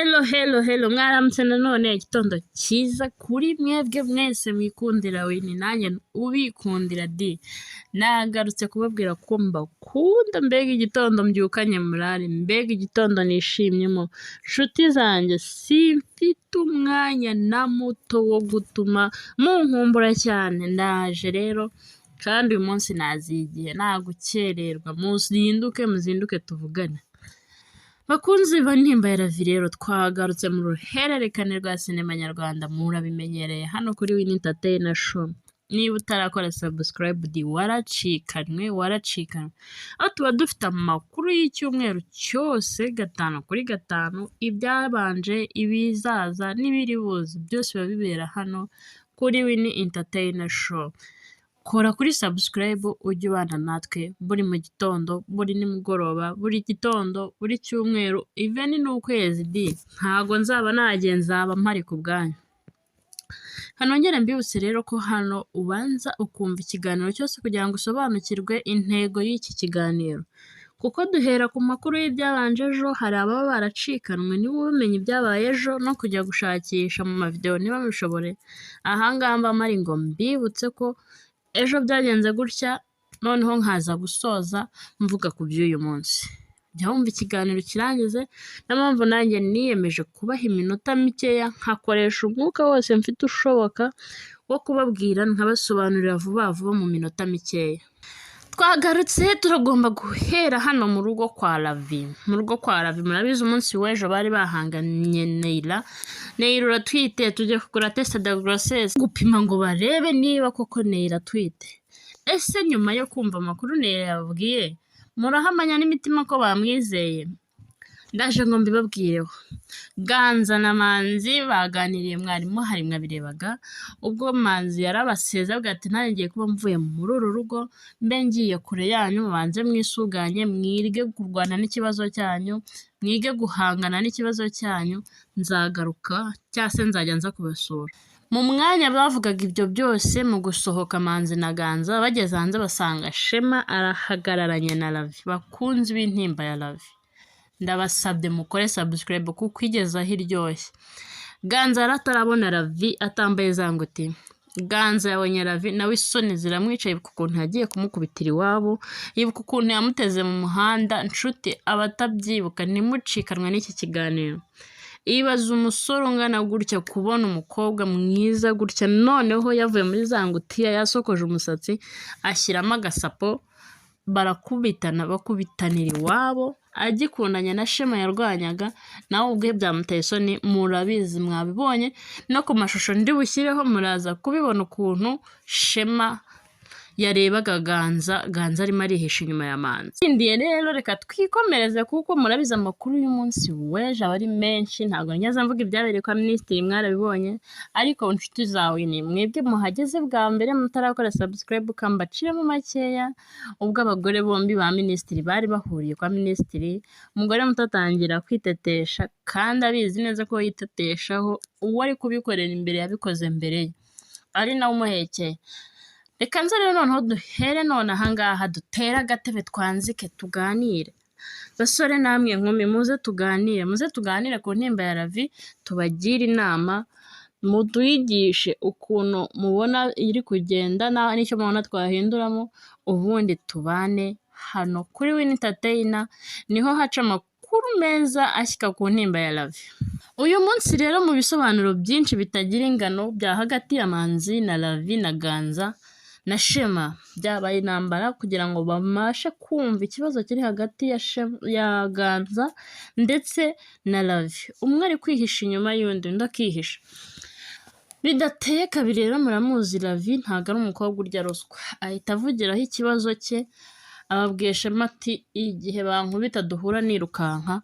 Hello mwaramutse nanone igitondo cyiza kuri mwebwe mwese mwikundira Winnie nanjye ubikundira di nagarutse kubabwira ko mbakunda mbega igitondo mbyukanye murari mbega igitondo nishimyemo nshuti zanjye simfite umwanya na muto wo gutuma munkumbura cyane ndaje rero kandi uyu munsi nazigiye nta gukererwa muzinduke tuvugane. Bakunzi bantimba ya Ravi rero twagarutse mu ruhererekane rwa sinema nyarwanda murabimenyereye hano kuri Winnie Entertainer Show. Niba utarakora subscribe waracikanwe aho tuba dufite amakuru y'icyumweru cyose 5/5 ibyabanje ibizaza n'ibiri buze byose biba bibera hano kuri Winnie Entertainer Show. Kora kuri subscribe ujye ubana natwe buri mu gitondo buri nimugoroba buri gitondo buri cyumweru even n'ukwezi ntago nzaba nzaba mpari ku bwanyu. Hanongere mbibutse rero ko hano ubanza ukumva ikiganiro cyose kugira ngo usobanukirwe intego y'iki kiganiro, kuko duhera ku makuru y'ibyabanje ejo. Hari ababa baracikanwe niba umenye ibyabaye ejo no kujya gushakisha mu mavideo niba bishobore. Ahangaha mba mari ngo mbibutse ko ejo byagenze gutya noneho nkaza gusoza mvuga ku by'uyu munsi. Jya wumva ikiganiro kirangize, mpamvu nanjye niyemeje kubaha iminota mikeya nkakoresha umwuka wose mfite ushoboka wo kubabwira nkabasobanurira vuba mu minota mikeya. Twagarutse turagomba guhera hano mu rugo kwa Ravi. Murabizi umunsi w'ejo bari bahanganye Neira uratwite, tujye kugura test de grossesse gupima ngo barebe niba koko Neira atwite. Ese nyuma yo kumva amakuru Neira yabwiye murahamanya n'imitima ko bamwizeye? Ndaje ngo mbibabwireho. Ganza na Manzi baganiriye mwarimu hari mwabirebaga ubwo Manzi yarabaseza avuga ati nanjye ngiye kuba mvuye muri uru rugo mbe ngiye kure yanyu, mubanze mwisuganye mwirige kurwana n'ikibazo cyanyu, mwige guhangana n'ikibazo cyanyu, nzagaruka cyangwa se nzajya nza kubasura. Mu mwanya bavugaga ibyo byose mu gusohoka Manzi na Ganza bageze hanze basanga Shema arahagararanye na Ravi. Bakunzi b'intimba ya Ravi, ndabasabye mukore subscribe kuko igeza hiryoshye. Ganza aratarabona Ravi atambaye zanguti. Ganza yabonye Ravi nawe isoni ziramwicaye kuko yagiye kumukubitira iwabo, yibuka ukuntu yamuteze mu muhanda. Nshuti abatabyibuka nimucikanwe n'iki kiganiro. Ibaza umusore ungana gutya kubona umukobwa mwiza gutya noneho yavuye muri zangutiya yasokoje umusatsi ashyiramo agasapo, bakubitanira iwabo. Agikundanye na Shema yarwanyaga nawe ubwe byamuteye isoni, murabizi mwabibonye no ku mashusho ndi bushyireho muraza kubibona ukuntu Shema yarebaga Ganza arimo arihisha inyuma ya Manzi. Indiye rero reka twikomereze kuko murabizi amakuru y'umunsi w'ejo aba ari menshi. Ntabwo nyaza mvuga ibyabereye kwa minisitiri mwarabibonye, ariko inshuti zawe ni mwebwe muhageze bwa mbere mutarakora subscribe kambaciremo makeya. Ubwo abagore bombi ba minisitiri bari bahuriye kwa minisitiri, umugore mutatangira kwitetesha kandi abizi neza ko yiteteshaho uwo ari kubikorera imbere yabikoze mbere ye ari nawe umuhekeye. Reka nze rero noneho duhere none ahangaha dutere agatebe twanzike tuganire. Basore namwe nkumi muze tuganire ku ntimba ya Ravi, tubagire inama, mutuyigishe ukuntu mubona iri kugenda n'icyo mubona twahinduramo, ubundi tubane hano kuri Winnie Entertainer. Niho haca amakuru meza ashyika ku ntimba ya Ravi. Uyu munsi rero mu bisobanuro byinshi bitagira ingano bya hagati ya Manzi na Ravi na Ganza na Shema byabaye intambara kugira ngo bamashe kumva ikibazo kiri hagati ya Ganza ndetse na Ravi. Umwe ari kwihisha inyuma y'undi, undi akihisha. Bidateye kabiri rero muramuzi Ravi ntabwo ari umukobwa urya ruswa, ahita avugiraho ikibazo cye. Ababwiye Shema ati igihe bankubita duhura nirukanka,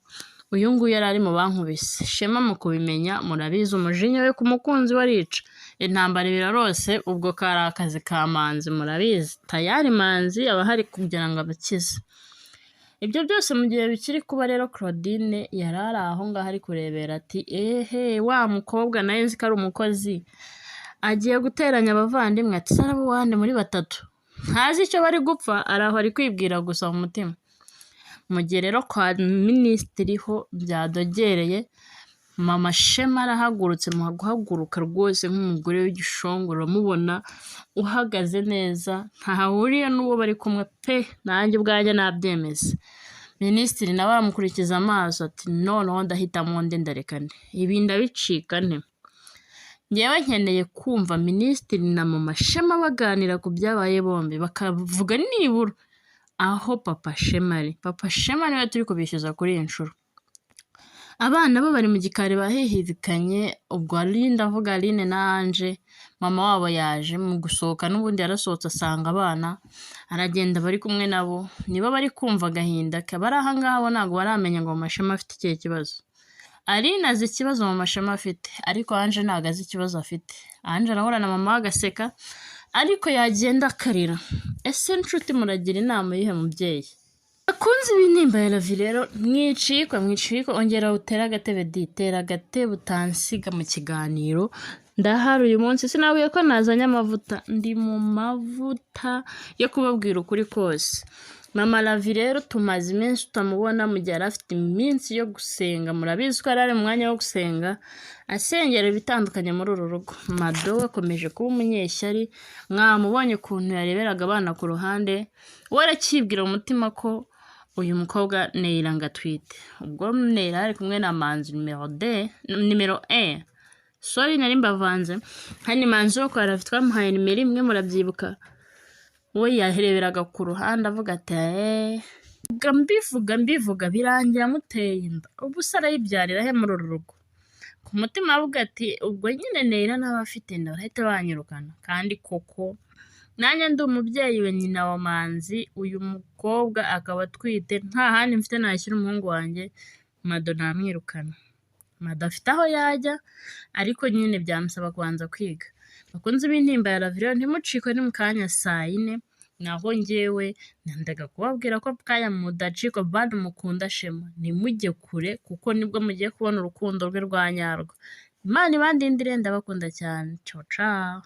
uyu nguyu yari ari mu bankubise. Shema mu kubimenya murabizi umujinya we ku mukunzi warica. Intambara birarose ubwo kari akazi ka Manzi murabizi. Tayari Manzi aba hari kugira ngo abakize. Ibyo byose mu gihe bikiri kuba rero Claudine yarari aho ngaho ari kurebera ati wa mukobwa nayo nzi ko ari umukozi agiye guteranya abavandimwe. Ati sarabo wande muri batatu ntazi icyo bari gupfa, araho ari kwibwira gusa mu mutima. Mu gihe rero kwa minisitiri ho byadogereye mama Shema arahagurutse, mu guhaguruka rwose nk'umugore w'igishongoro uramubona uhagaze neza, ntahahuriye n'uwo bari kumwe pe! Nanjye ubwanjye nabyemeza. Minisitiri nawe aramukurikiza amaso ati noneho ndahitamo nde ndareka nde, ibi ndabicika nte? Njyewe nkeneye kumva Minisitiri na mama Shema baganira ku byabaye bombi, bakavuga nibura aho papa Shema ari. Papa Shema niwe turi kubishyuza kuri iyi nshuro. Abana bo bari mu gikari bahihibikanye, ubwo ndavuga Aline na Ange, mama wabo yaje mu gusohoka n'ubundi yarasohotse asanga abana, aragenda bari kumwe nabo, nibo bari kumva agahinda ke. Abari aha ngaha bo ntabwo baramenya ngo mama Shema afite ikihe kibazo. Aline azi ikibazo mama Shema afite, ariko Ange ntabwo azi ikibazo afite. Ange arahura na mama we agaseka, ariko yagenda akarira. Ese nshuti muragira inama yihe mubyeyi? Bakunzi b'intimba ya Lavi rero mwicikwa ongera utere agatebe tera agatebe utansiga mu kiganiro. Ndahari uyu munsi, sinabuye ko nazanye amavuta, ndi mu mavuta yo kubabwira ukuri kose. Mama Lavi rero tumaze iminsi tutamubona, mu gihe yari afite iminsi yo gusenga. Murabizi ko yari ari mu mwanya wo gusenga asengera ibitandukanye muri uru rugo. Mado akomeje kuba umunyeshyari, mwamubonye ukuntu yareberaga abana ku ruhande, we arakibwira mu mutima ko uyu mukobwa Neira ngo atwite. Ubwo Neira ari kumwe na Manzi nimero 1. Sorry nari mbavanze. Hani Manzi wo kwa Lavi twamuhaye nimero 1, murabyibuka. We yahereberaga ku ruhande avuga ati mbivuga birangira muteye inda. Ubu se arayibyarira he muri uru rugo? Ku mutima avuga ati ubwo nyine Neira n'aba afite inda barahita banyirukana. Kandi koko nanjye ndi umubyeyi we, nyina wa Manzi, uyu mukobwa akaba atwite, nta handi mfite nashyira umuhungu wanjye, Mado namwirukana. Mado afite aho yajya, ariko nyine byamusaba kubanza kwiga. Bakunzi b'intimba ya Lavi rero ntimucikwe ni mu kanya saa 4, naho njyewe nandaga kubabwira ko kaya mudacikwa bandi mukunda Shema, nimujye kure kuko nibwo mugiye kubona urukundo rwe rwa nyarwo. Imana ibandindire, ndabakunda cyane. Ciao ciao.